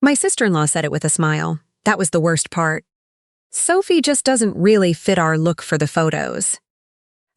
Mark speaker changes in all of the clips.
Speaker 1: My sister-in-law said it with a smile. That was the worst part. Sophie just doesn't really fit our look for the photos.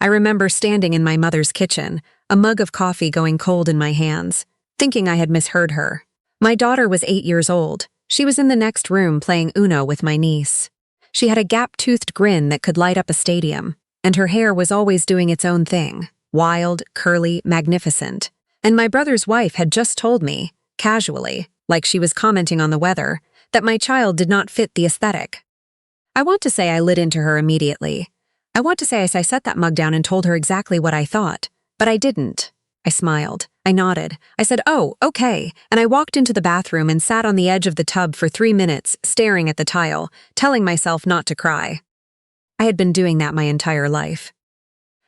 Speaker 1: I remember standing in my mother's kitchen, a mug of coffee going cold in my hands, thinking I had misheard her. My daughter was 8 years old. She was in the next room playing Uno with my niece. She had a gap-toothed grin that could light up a stadium, and her hair was always doing its own thing, wild, curly, magnificent. And my brother's wife had just told me, casually, like she was commenting on the weather, that my child did not fit the aesthetic. I want to say I lit into her immediately. I want to say I set that mug down and told her exactly what I thought, but I didn't. I smiled. I nodded. I said, "Oh, okay," and I walked into the bathroom and sat on the edge of the tub for 3 minutes, staring at the tile, telling myself not to cry. I had been doing that my entire life.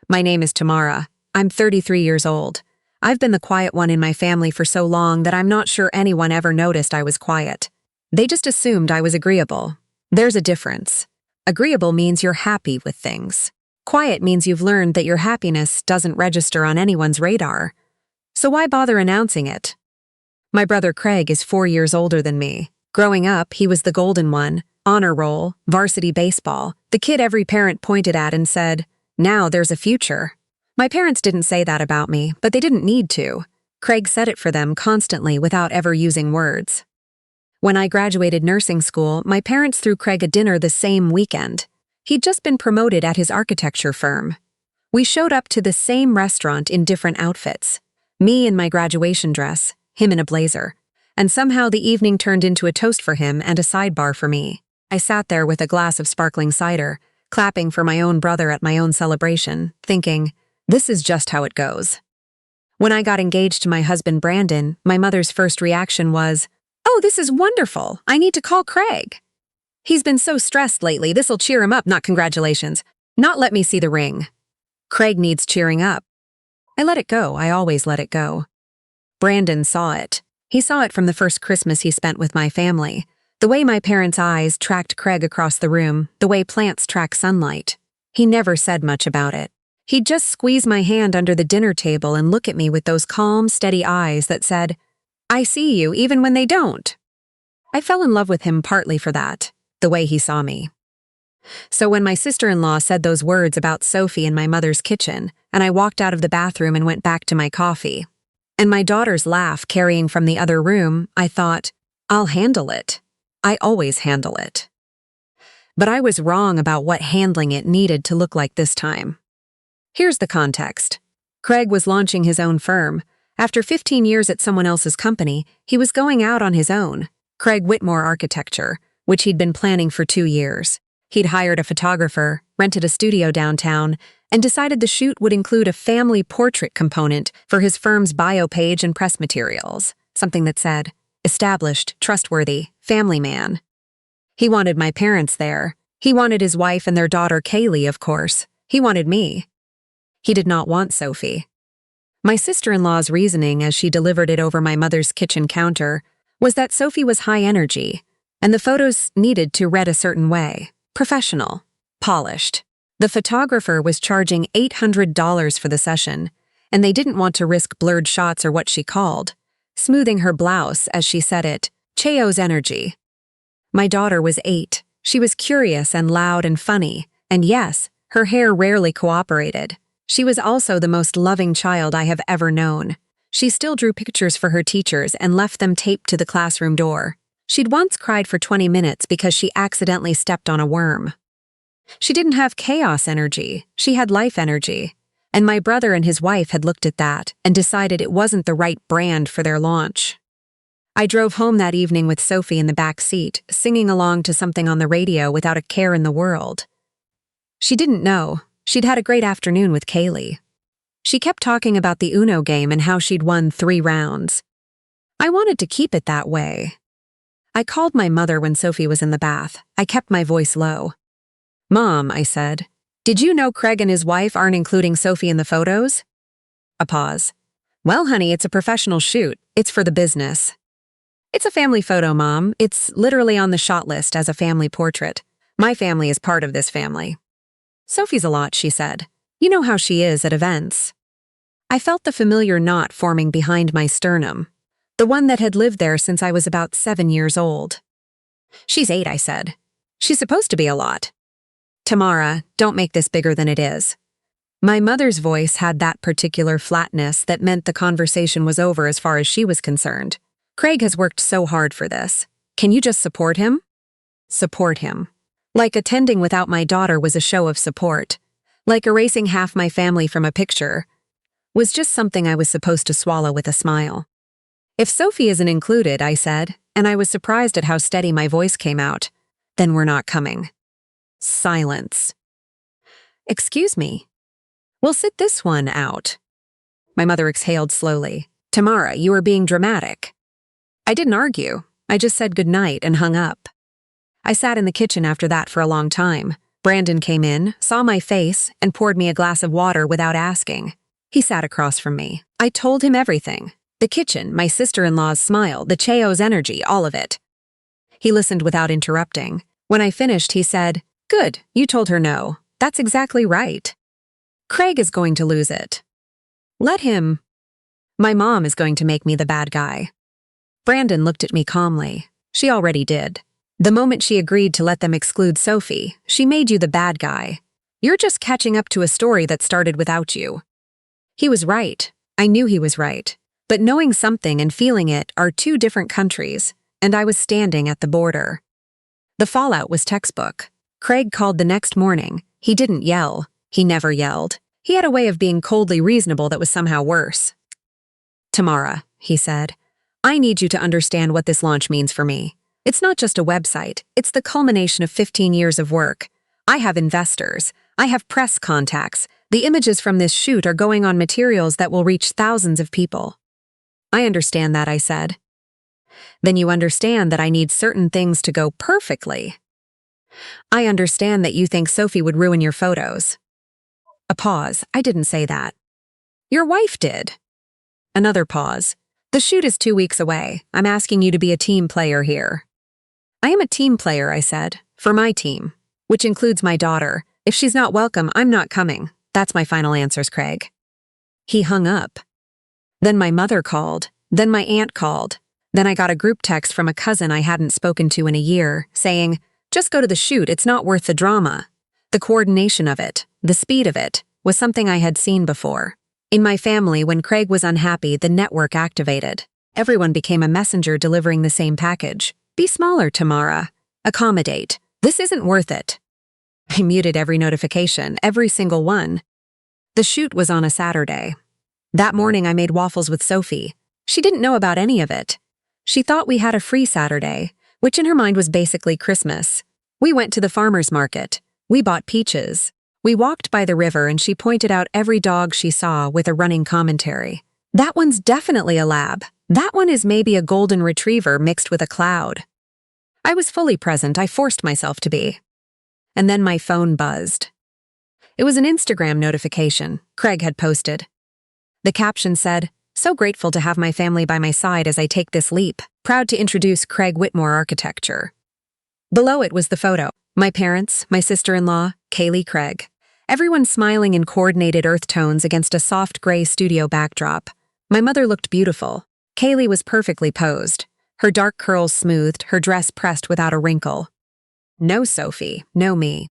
Speaker 1: My name is Tamara. I'm 33 years old. I've been the quiet one in my family for so long that I'm not sure anyone ever noticed I was quiet. They just assumed I was agreeable. There's a difference. Agreeable means you're happy with things. Quiet means you've learned that your happiness doesn't register on anyone's radar. So why bother announcing it? My brother Craig is 4 years older than me. Growing up, he was the golden one, honor roll, varsity baseball, the kid every parent pointed at and said, "Now there's a future." My parents didn't say that about me, but they didn't need to. Craig said it for them constantly without ever using words. When I graduated nursing school, my parents threw Craig a dinner the same weekend. He'd just been promoted at his architecture firm. We showed up to the same restaurant in different outfits. Me in my graduation dress, him in a blazer. And somehow the evening turned into a toast for him and a sidebar for me. I sat there with a glass of sparkling cider, clapping for my own brother at my own celebration, thinking, this is just how it goes. When I got engaged to my husband Brandon, my mother's first reaction was, "Oh, this is wonderful. I need to call Craig. He's been so stressed lately, this'll cheer him up, not congratulations. Not let me see the ring. Craig needs cheering up." I let it go. I always let it go. Brandon saw it. He saw it from the first Christmas he spent with my family. The way my parents' eyes tracked Craig across the room, the way plants track sunlight. He never said much about it. He'd just squeeze my hand under the dinner table and look at me with those calm, steady eyes that said, "I see you even when they don't." I fell in love with him partly for that, the way he saw me. So when my sister-in-law said those words about Sophie in my mother's kitchen, and I walked out of the bathroom and went back to my coffee, and my daughter's laugh carrying from the other room, I thought, I'll handle it. I always handle it. But I was wrong about what handling it needed to look like this time. Here's the context. Craig was launching his own firm. After 15 years at someone else's company, he was going out on his own, Craig Whitmore Architecture, which he'd been planning for 2 years. He'd hired a photographer, rented a studio downtown, and decided the shoot would include a family portrait component for his firm's bio page and press materials, something that said, "Established, trustworthy, family man." He wanted my parents there. He wanted his wife and their daughter Kaylee, of course. He wanted me. He did not want Sophie. My sister-in-law's reasoning as she delivered it over my mother's kitchen counter was that Sophie was high energy, and the photos needed to read a certain way, professional, polished. The photographer was charging $800 for the session, and they didn't want to risk blurred shots or what she called, smoothing her blouse as she said it, Cheo's energy. My daughter was 8. She was curious and loud and funny, and yes, her hair rarely cooperated. She was also the most loving child I have ever known. She still drew pictures for her teachers and left them taped to the classroom door. She'd once cried for 20 minutes because she accidentally stepped on a worm. She didn't have chaos energy, she had life energy. And my brother and his wife had looked at that and decided it wasn't the right brand for their launch. I drove home that evening with Sophie in the back seat, singing along to something on the radio without a care in the world. She didn't know. She'd had a great afternoon with Kaylee. She kept talking about the Uno game and how she'd won 3 rounds. I wanted to keep it that way. I called my mother when Sophie was in the bath. I kept my voice low. "Mom," I said, "did you know Craig and his wife aren't including Sophie in the photos?" A pause. "Well, honey, it's a professional shoot. It's for the business." "It's a family photo, Mom. It's literally on the shot list as a family portrait. My family is part of this family." "Sophie's a lot," she said. "You know how she is at events." I felt the familiar knot forming behind my sternum. The one that had lived there since I was about 7 years old. She's 8, I said. She's supposed to be a lot. Tamara, don't make this bigger than it is. My mother's voice had that particular flatness that meant the conversation was over as far as she was concerned. Craig has worked so hard for this. Can you just support him? Support him. Like attending without my daughter was a show of support. Like erasing half my family from a picture was just something I was supposed to swallow with a smile. If Sophie isn't included, I said, and I was surprised at how steady my voice came out, then we're not coming. Silence. Excuse me. We'll sit this one out. My mother exhaled slowly. Tamara, you are being dramatic. I didn't argue. I just said goodnight and hung up. I sat in the kitchen after that for a long time. Brandon came in, saw my face, and poured me a glass of water without asking. He sat across from me. I told him everything. The kitchen, my sister-in-law's smile, the Cheo's energy, all of it. He listened without interrupting. When I finished, he said, "Good, you told her no. That's exactly right. Craig is going to lose it. Let him. My mom is going to make me the bad guy." Brandon looked at me calmly. She already did. The moment she agreed to let them exclude Sophie, she made you the bad guy. You're just catching up to a story that started without you. He was right. I knew he was right. But knowing something and feeling it are two different countries, and I was standing at the border. The fallout was textbook. Craig called the next morning. He didn't yell. He never yelled. He had a way of being coldly reasonable that was somehow worse. "Tamara," he said, "I need you to understand what this launch means for me. It's not just a website. It's the culmination of 15 years of work. I have investors. I have press contacts. The images from this shoot are going on materials that will reach thousands of people." "I understand that," I said. "Then you understand that I need certain things to go perfectly." "I understand that you think Sophie would ruin your photos." A pause. I didn't say that. "Your wife did." Another pause. "The shoot is 2 weeks away. I'm asking you to be a team player here." "I am a team player," I said, "for my team, which includes my daughter. If she's not welcome, I'm not coming. That's my final answers, Craig." He hung up. Then my mother called. Then my aunt called. Then I got a group text from a cousin I hadn't spoken to in a year, saying, "Just go to the shoot, it's not worth the drama." The coordination of it, the speed of it, was something I had seen before. In my family, when Craig was unhappy, the network activated. Everyone became a messenger delivering the same package. "Be smaller, Tamara. Accommodate. This isn't worth it." I muted every notification, every single one. The shoot was on a Saturday. That morning I made waffles with Sophie. She didn't know about any of it. She thought we had a free Saturday, which in her mind was basically Christmas. We went to the farmer's market. We bought peaches. We walked by the river and she pointed out every dog she saw with a running commentary. "That one's definitely a lab. That one is maybe a golden retriever mixed with a cloud." I was fully present. I forced myself to be. And then my phone buzzed. It was an Instagram notification Craig had posted. The caption said, "So grateful to have my family by my side as I take this leap. Proud to introduce Craig Whitmore Architecture." Below it was the photo. My parents, my sister-in-law, Kaylee, Craig. Everyone smiling in coordinated earth tones against a soft gray studio backdrop. My mother looked beautiful. Kaylee was perfectly posed. Her dark curls smoothed, her dress pressed without a wrinkle. No Sophie, no me.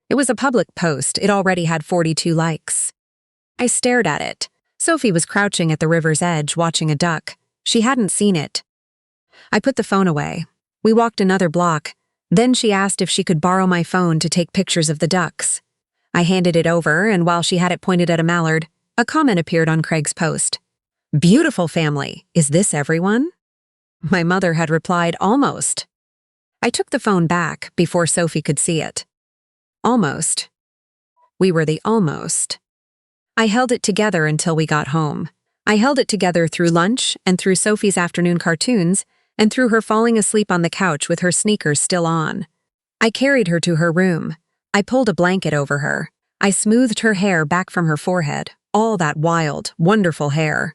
Speaker 1: It was a public post. It already had 42 likes. I stared at it. Sophie was crouching at the river's edge, watching a duck. She hadn't seen it. I put the phone away. We walked another block. Then she asked if she could borrow my phone to take pictures of the ducks. I handed it over, and while she had it pointed at a mallard, a comment appeared on Craig's post. "Beautiful family. Is this everyone?" My mother had replied, "Almost." I took the phone back before Sophie could see it. Almost. We were the almost. I held it together until we got home. I held it together through lunch and through Sophie's afternoon cartoons and through her falling asleep on the couch with her sneakers still on. I carried her to her room. I pulled a blanket over her. I smoothed her hair back from her forehead, all that wild, wonderful hair.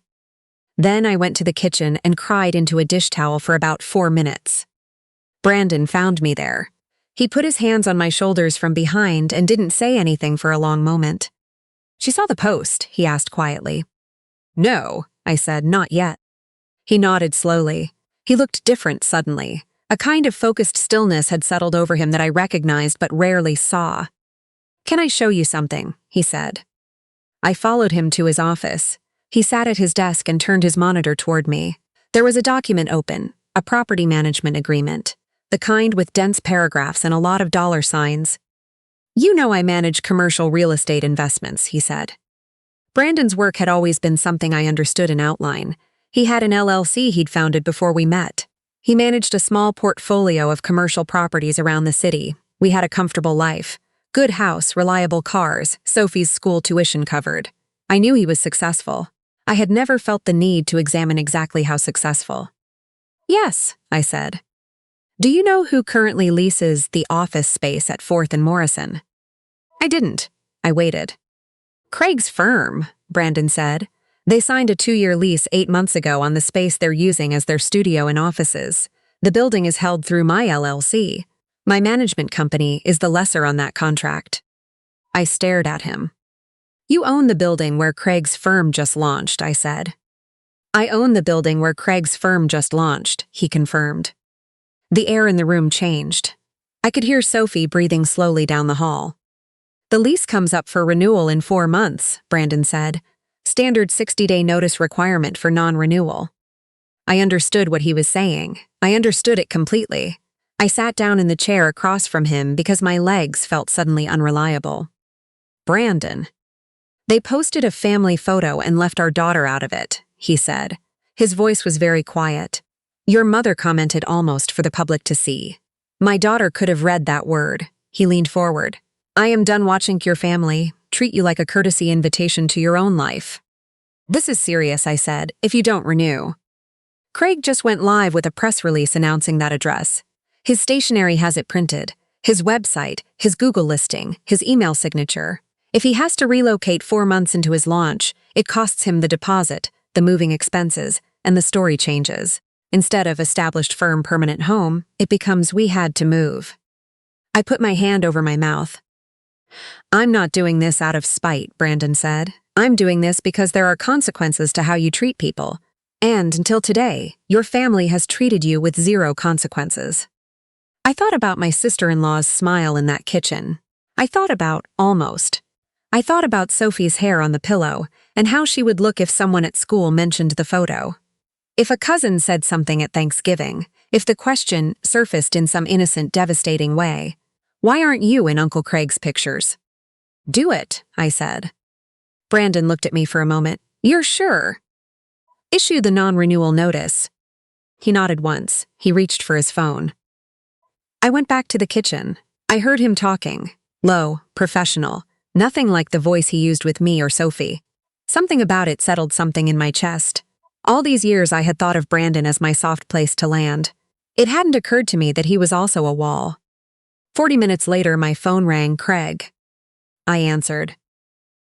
Speaker 1: Then I went to the kitchen and cried into a dish towel for about 4 minutes. Brandon found me there. He put his hands on my shoulders from behind and didn't say anything for a long moment. "She saw the post?" he asked quietly. "No," I said, "not yet." He nodded slowly. He looked different suddenly. A kind of focused stillness had settled over him that I recognized but rarely saw. "Can I show you something?" he said. I followed him to his office. He sat at his desk and turned his monitor toward me. There was a document open, a property management agreement, the kind with dense paragraphs and a lot of dollar signs. "You know I manage commercial real estate investments," he said. Brandon's work had always been something I understood in outline. He had an LLC he'd founded before we met. He managed a small portfolio of commercial properties around the city. We had a comfortable life. Good house, reliable cars, Sophie's school tuition covered. I knew he was successful. I had never felt the need to examine exactly how successful. "Yes," I said. "Do you know who currently leases the office space at 4th and Morrison?" I didn't. I waited. "Craig's firm," Brandon said. "They signed a 2-year lease 8 months ago on the space they're using as their studio and offices. The building is held through my LLC. My management company is the lessor on that contract." I stared at him. "You own the building where Craig's firm just launched," I said. "I own the building where Craig's firm just launched," he confirmed. The air in the room changed. I could hear Sophie breathing slowly down the hall. "The lease comes up for renewal in 4 months," Brandon said. "Standard 60-day notice requirement for non-renewal." I understood what he was saying. I understood it completely. I sat down in the chair across from him because my legs felt suddenly unreliable. "Brandon." "They posted a family photo and left our daughter out of it," he said. His voice was very quiet. "Your mother commented almost for the public to see. My daughter could have read that word." He leaned forward. "I am done watching your family treat you like a courtesy invitation to your own life." "This is serious," I said, "if you don't renew." Craig just went live with a press release announcing that address. His stationery has it printed. His website, his Google listing, his email signature. If he has to relocate 4 months into his launch, it costs him the deposit, the moving expenses, and the story changes. Instead of established firm permanent home, it becomes we had to move. I put my hand over my mouth. "I'm not doing this out of spite," Brandon said. "I'm doing this because there are consequences to how you treat people. And until today, your family has treated you with 0 consequences." I thought about my sister-in-law's smile in that kitchen. I thought about Sophie's hair on the pillow and how she would look if someone at school mentioned the photo. If a cousin said something at Thanksgiving, if the question surfaced in some innocent, devastating way, "Why aren't you in Uncle Craig's pictures?" "Do it," I said. Brandon looked at me for a moment. "You're sure?" "Issue the non-renewal notice." He nodded once. He reached for his phone. I went back to the kitchen. I heard him talking. Low, professional. Nothing like the voice he used with me or Sophie. Something about it settled something in my chest. All these years I had thought of Brandon as my soft place to land. It hadn't occurred to me that he was also a wall. 40 minutes later, my phone rang. "Craig." I answered.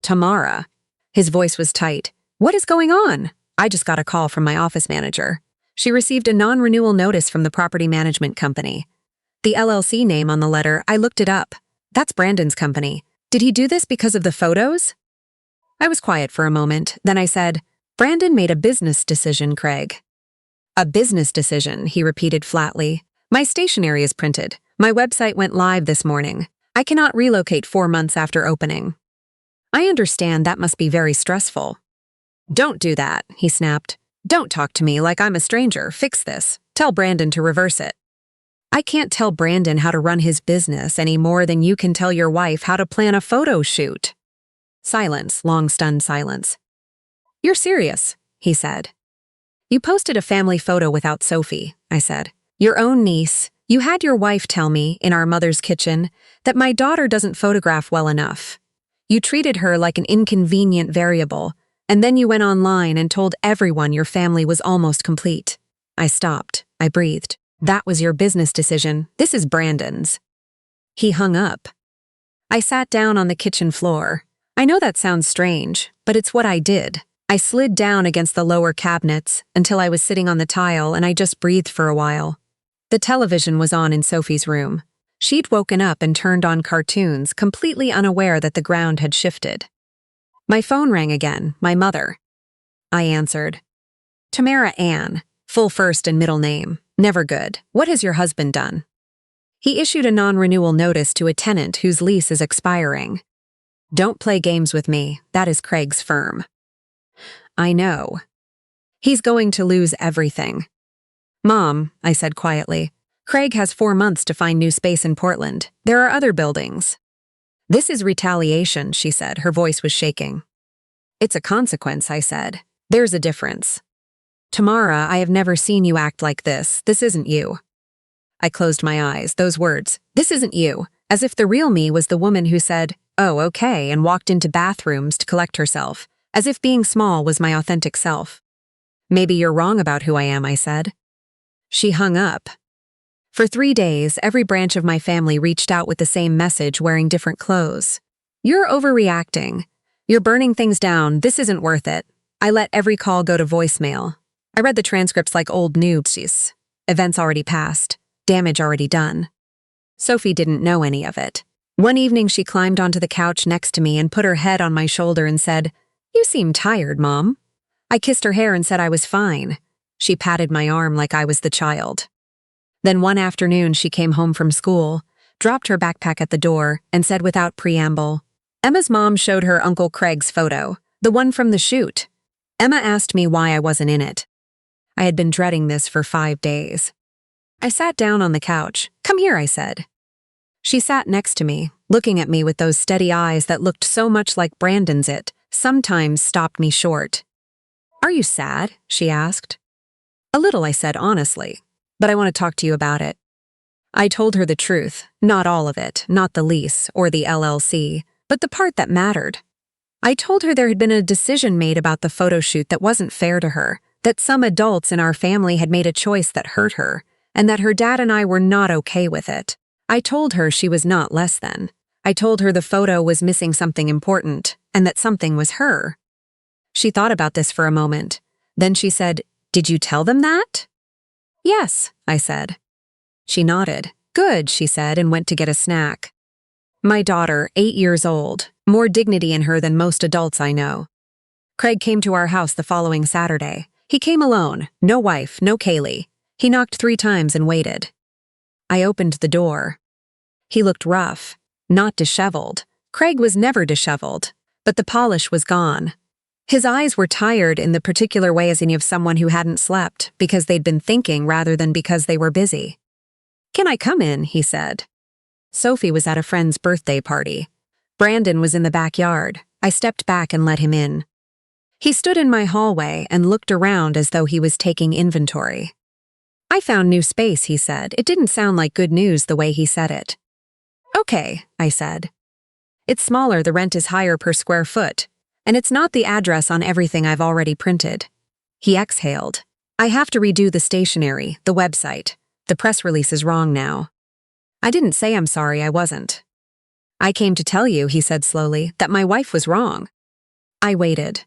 Speaker 1: "Tamara." His voice was tight. "What is going on?" "I just got a call from my office manager. She received a non-renewal notice from the property management company. The LLC name on the letter, I looked it up. That's Brandon's company. Did he do this because of the photos?" I was quiet for a moment. Then I said, "Brandon made a business decision, Craig." "A business decision," he repeated flatly. "My stationery is printed. My website went live this morning. I cannot relocate 4 months after opening." "I understand that must be very stressful." "Don't do that," he snapped. "Don't talk to me like I'm a stranger. Fix this. Tell Brandon to reverse it." "I can't tell Brandon how to run his business any more than you can tell your wife how to plan a photo shoot." Silence, long stunned silence. "You're serious," he said. "You posted a family photo without Sophie," I said. "Your own niece. You had your wife tell me, in our mother's kitchen, that my daughter doesn't photograph well enough. You treated her like an inconvenient variable, and then you went online and told everyone your family was almost complete." I stopped. I breathed. "That was your business decision. This is Brandon's." He hung up. I sat down on the kitchen floor. I know that sounds strange, but it's what I did. I slid down against the lower cabinets until I was sitting on the tile, and I just breathed for a while. The television was on in Sophie's room. She'd woken up and turned on cartoons, completely unaware that the ground had shifted. My phone rang again. My mother. I answered. "Tamara Ann." Full first and middle name. Never good. What has your husband done? He issued a non-renewal notice to a tenant whose lease is expiring. Don't play games with me. That is Craig's firm. I know. He's going to lose everything. Mom, I said quietly, Craig has 4 months to find new space in Portland. There are other buildings. This is retaliation, she said. Her voice was shaking. It's a consequence, I said. There's a difference. Tamara, I have never seen you act like this. This isn't you. I closed my eyes. Those words, this isn't you, as if the real me was the woman who said, oh, okay, and walked into bathrooms to collect herself, as if being small was my authentic self. Maybe you're wrong about who I am, I said. She hung up. For 3 days, every branch of my family reached out with the same message wearing different clothes. You're overreacting. You're burning things down. This isn't worth it. I let every call go to voicemail. I read the transcripts like old noobs. Events already passed. Damage already done. Sophie didn't know any of it. One evening she climbed onto the couch next to me and put her head on my shoulder and said, You seem tired, Mom. I kissed her hair and said I was fine. She patted my arm like I was the child. Then one afternoon she came home from school, dropped her backpack at the door, and said without preamble, Emma's mom showed her Uncle Craig's photo, the one from the shoot. Emma asked me why I wasn't in it. I had been dreading this for 5 days. I sat down on the couch. Come here, I said. She sat next to me, looking at me with those steady eyes that looked so much like Brandon's sometimes stopped me short. Are you sad? She asked. A little, I said honestly, but I want to talk to you about it. I told her the truth, not all of it, not the lease or the LLC, but the part that mattered. I told her there had been a decision made about the photo shoot that wasn't fair to her, that some adults in our family had made a choice that hurt her, and that her dad and I were not okay with it. I told her she was not less than. I told her the photo was missing something important, and that something was her. She thought about this for a moment. Then she said, Did you tell them that? Yes, I said. She nodded. Good, she said, and went to get a snack. My daughter, 8 years old, more dignity in her than most adults I know. Craig came to our house the following Saturday. He came alone, no wife, no Kaylee. He knocked 3 times and waited. I opened the door. He looked rough, not disheveled. Craig was never disheveled, but the polish was gone. His eyes were tired in the particular way as any of someone who hadn't slept because they'd been thinking rather than because they were busy. Can I come in? He said. Sophie was at a friend's birthday party. Brandon was in the backyard. I stepped back and let him in. He stood in my hallway and looked around as though he was taking inventory. I found new space, he said. It didn't sound like good news the way he said it. Okay, I said. It's smaller, the rent is higher per square foot, and it's not the address on everything I've already printed. He exhaled. I have to redo the stationery, the website. The press release is wrong now. I didn't say I'm sorry, I wasn't. I came to tell you, he said slowly, that my wife was wrong. I waited.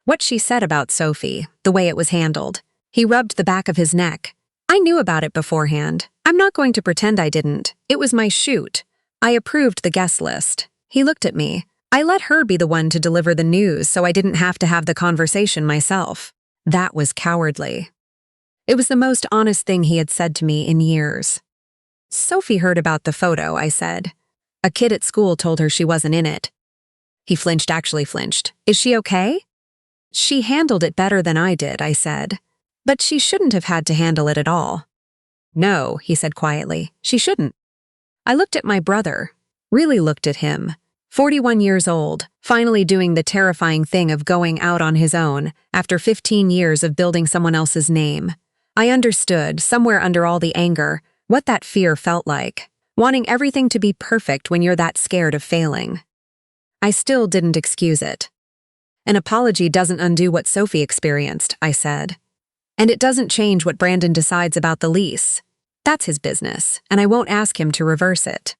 Speaker 1: What she said about Sophie, the way it was handled. He rubbed the back of his neck. I knew about it beforehand. I'm not going to pretend I didn't. It was my shoot. I approved the guest list. He looked at me. I let her be the one to deliver the news so I didn't have to have the conversation myself. That was cowardly. It was the most honest thing he had said to me in years. Sophie heard about the photo, I said. A kid at school told her she wasn't in it. He actually flinched. Is she okay? She handled it better than I did, I said. But she shouldn't have had to handle it at all. No, he said quietly. She shouldn't. I looked at my brother. Really looked at him. 41 years old, finally doing the terrifying thing of going out on his own after 15 years of building someone else's name. I understood, somewhere under all the anger, what that fear felt like, wanting everything to be perfect when you're that scared of failing. I still didn't excuse it. An apology doesn't undo what Sophie experienced, I said. And it doesn't change what Brandon decides about the lease. That's his business, and I won't ask him to reverse it.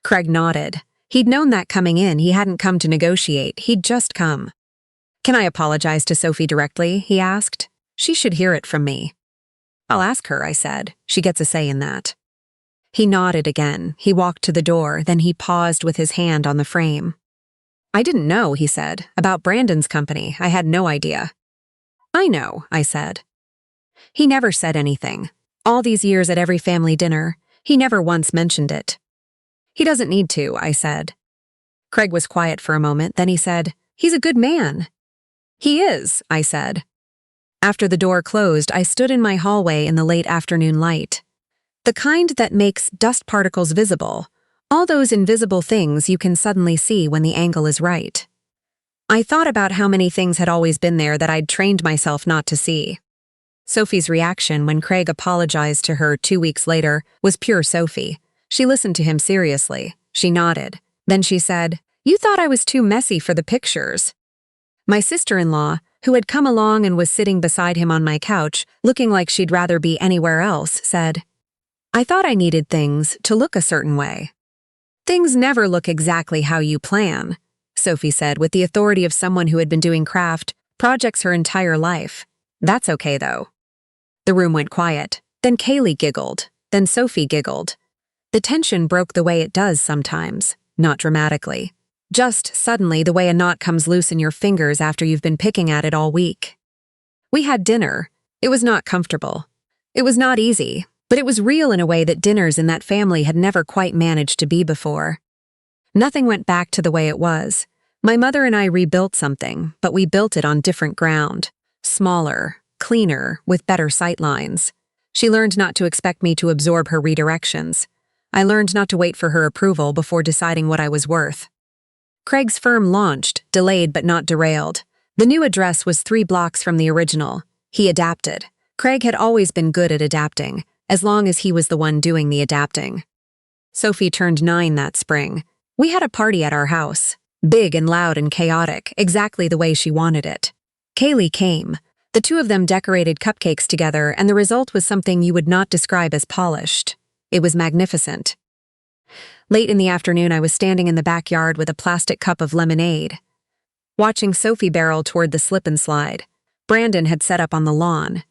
Speaker 1: Craig nodded. He'd known that coming in. He hadn't come to negotiate. He'd just come. Can I apologize to Sophie directly? He asked. She should hear it from me. I'll ask her, I said. She gets a say in that. He nodded again. He walked to the door, then he paused with his hand on the frame. I didn't know, he said, about Brandon's company. I had no idea. I know, I said. He never said anything. All these years at every family dinner, he never once mentioned it. He doesn't need to, I said. Craig was quiet for a moment, then he said, "He's a good man." "He is," I said. After the door closed, I stood in my hallway in the late afternoon light. The kind that makes dust particles visible, all those invisible things you can suddenly see when the angle is right. I thought about how many things had always been there that I'd trained myself not to see. Sophie's reaction when Craig apologized to her 2 weeks later was pure Sophie. She listened to him seriously. She nodded. Then she said, "You thought I was too messy for the pictures." My sister-in-law, who had come along and was sitting beside him on my couch, looking like she'd rather be anywhere else, said, "I thought I needed things to look a certain way." "Things never look exactly how you plan," Sophie said with the authority of someone who had been doing craft projects her entire life. "That's okay, though." The room went quiet. Then Kaylee giggled. Then Sophie giggled. The tension broke the way it does sometimes, not dramatically. Just suddenly the way a knot comes loose in your fingers after you've been picking at it all week. We had dinner. It was not comfortable. It was not easy, but it was real in a way that dinners in that family had never quite managed to be before. Nothing went back to the way it was. My mother and I rebuilt something, but we built it on different ground. Smaller, cleaner, with better sightlines. She learned not to expect me to absorb her redirections. I learned not to wait for her approval before deciding what I was worth. Craig's firm launched, delayed but not derailed. The new address was 3 blocks from the original. He adapted. Craig had always been good at adapting, as long as he was the one doing the adapting. Sophie turned 9 that spring. We had a party at our house. Big and loud and chaotic, exactly the way she wanted it. Kaylee came. The two of them decorated cupcakes together, and the result was something you would not describe as polished. It was magnificent. Late in the afternoon, I was standing in the backyard with a plastic cup of lemonade, watching Sophie barrel toward the slip and slide. Brandon had set up on the lawn.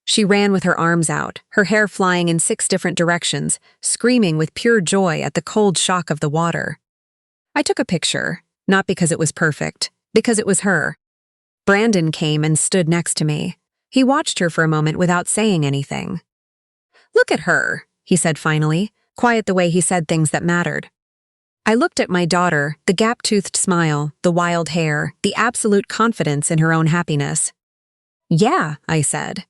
Speaker 1: She ran with her arms out, her hair flying in 6 different directions, screaming with pure joy at the cold shock of the water. I took a picture, not because it was perfect, because it was her. Brandon came and stood next to me. He watched her for a moment without saying anything. "Look at her," he said finally, quiet the way he said things that mattered. I looked at my daughter, the gap-toothed smile, the wild hair, the absolute confidence in her own happiness. "Yeah," I said.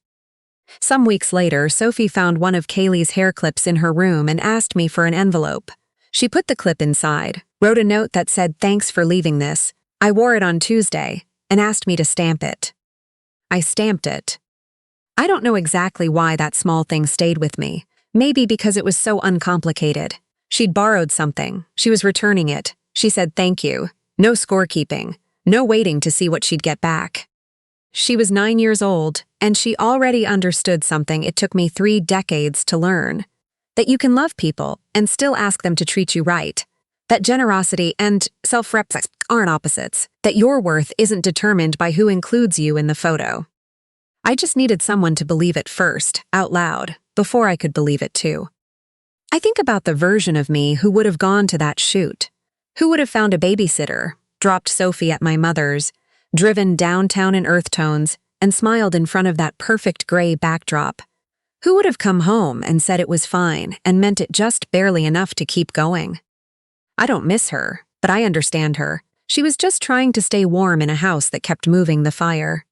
Speaker 1: Some weeks later, Sophie found one of Kaylee's hair clips in her room and asked me for an envelope. She put the clip inside, wrote a note that said, "Thanks for leaving this. I wore it on Tuesday," and asked me to stamp it. I stamped it. I don't know exactly why that small thing stayed with me. Maybe because it was so uncomplicated. She'd borrowed something. She was returning it. She said thank you. No scorekeeping. No waiting to see what she'd get back. She was 9 years old, and she already understood something it took me 3 decades to learn. That you can love people and still ask them to treat you right. That generosity and self-respect aren't opposites. That your worth isn't determined by who includes you in the photo. I just needed someone to believe it first, out loud, before I could believe it too. I think about the version of me who would have gone to that shoot. Who would have found a babysitter, dropped Sophie at my mother's, driven downtown in earth tones, and smiled in front of that perfect gray backdrop. Who would have come home and said it was fine and meant it just barely enough to keep going. I don't miss her, but I understand her. She was just trying to stay warm in a house that kept moving the fire.